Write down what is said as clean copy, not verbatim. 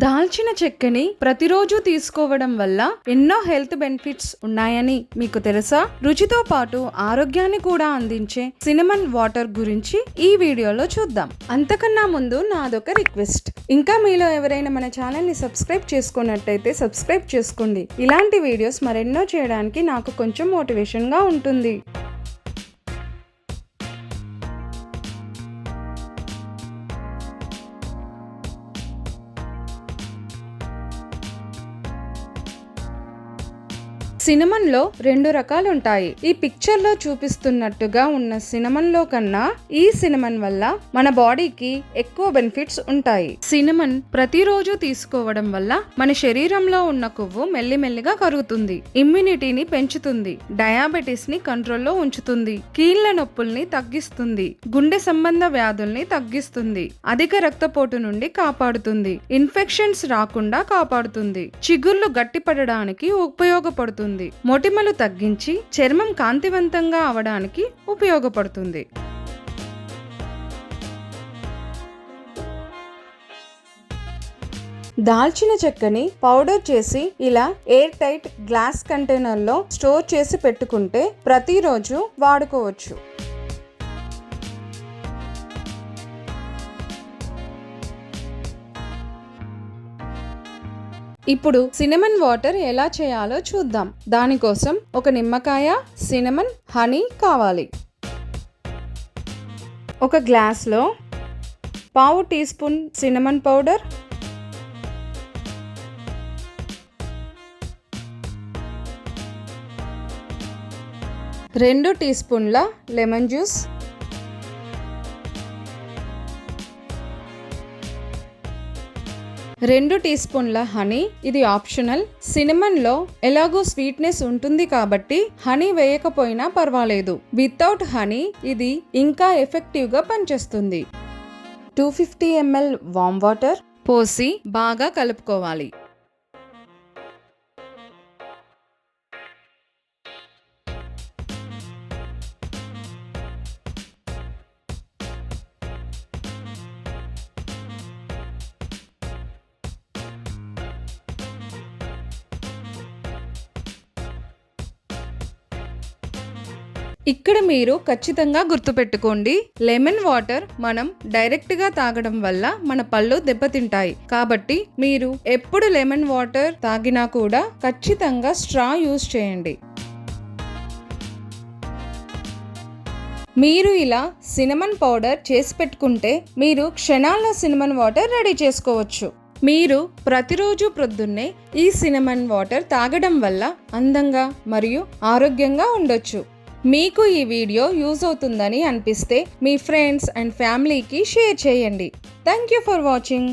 దాల్చిన చెక్కని ప్రతిరోజు తీసుకోవడం వల్ల ఎన్నో హెల్త్ బెనిఫిట్స్ ఉన్నాయని మీకు తెలుసా? రుచితో పాటు ఆరోగ్యాన్ని కూడా అందించే సినమన్ వాటర్ గురించి ఈ వీడియోలో చూద్దాం. అంతకన్నా ముందు నాదొక రిక్వెస్ట్, ఇంకా మీలో ఎవరైనా మన ఛానల్ ని సబ్స్క్రైబ్ చేసుకున్నట్టయితే సబ్స్క్రైబ్ చేసుకోండి. ఇలాంటి వీడియోస్ మరెన్నో చేయడానికి నాకు కొంచెం మోటివేషన్ గా ఉంటుంది. సినమన్ లో 2 రకాలు ఉంటాయి. ఈ పిక్చర్ లో చూపిస్తున్నట్టుగా ఉన్న సినమన్ లో కన్నా ఈ సినమన్ వల్ల మన బాడీకి ఎక్కువ బెనిఫిట్స్ ఉంటాయి. సినమన్ ప్రతిరోజు తీసుకోవడం వల్ల మన శరీరంలో ఉన్న కొవ్వు మెల్లిమెల్లిగా కరుగుతుంది, ఇమ్యూనిటీని పెంచుతుంది, డయాబెటీస్ ని కంట్రోల్లో ఉంచుతుంది, కీళ్ల నొప్పుల్ని తగ్గిస్తుంది, గుండె సంబంధ వ్యాధుల్ని తగ్గిస్తుంది, అధిక రక్తపోటు నుండి కాపాడుతుంది, ఇన్ఫెక్షన్స్ రాకుండా కాపాడుతుంది, చిగుర్లు గట్టిపడడానికి ఉపయోగపడుతుంది, మొటిమలు తగ్గించి చర్మం కాంతివంతంగా అవడానికి ఉపయోగపడుతుంది. దాల్చిన చెక్కని పౌడర్ చేసి ఇలా ఎయిర్ టైట్ గ్లాస్ కంటైనర్ లో స్టోర్ చేసి పెట్టుకుంటే ప్రతిరోజు వాడుకోవచ్చు. ఇప్పుడు సినమన్ వాటర్ ఎలా చేయాలో చూద్దాం. దానికోసం ఒక నిమ్మకాయ, సినమన్, హనీ కావాలి. ఒక గ్లాస్లో 1/2 టీ స్పూన్ సినమన్ పౌడర్, 2 టీ స్పూన్ల లెమన్ జ్యూస్, 2 టీ స్పూన్ల హనీ. ఇది ఆప్షనల్. సినమన్ లో ఎలాగో స్వీట్నెస్ ఉంటుంది కాబట్టి హనీ వేయకపోయినా పర్వాలేదు. వితౌట్ హనీ ఇది ఇంకా ఎఫెక్టివ్ గా పనిచేస్తుంది. 250 ml వామ్ వాటర్ పోసి బాగా కలుపుకోవాలి. ఇక్కడ మీరు ఖచ్చితంగా గుర్తుపెట్టుకోండి, లెమన్ వాటర్ మనం డైరెక్ట్ గా తాగడం వల్ల మన పళ్ళు దెబ్బతింటాయి. కాబట్టి మీరు ఎప్పుడు లెమన్ వాటర్ తాగినా కూడా ఖచ్చితంగా స్ట్రా యూజ్ చేయండి. మీరు ఇలా సినమన్ పౌడర్ చేసి పెట్టుకుంటే మీరు క్షణాల్లో సినమన్ వాటర్ రెడీ చేసుకోవచ్చు. మీరు ప్రతిరోజు ప్రొద్దున్నే ఈ సినమన్ వాటర్ తాగడం వల్ల అందంగా మరియు ఆరోగ్యంగా ఉండొచ్చు. మీకు ఈ వీడియో యూజ్ అవుతుందని అనిపిస్తే మీ ఫ్రెండ్స్ అండ్ ఫ్యామిలీకి షేర్ చేయండి. Thank you for watching.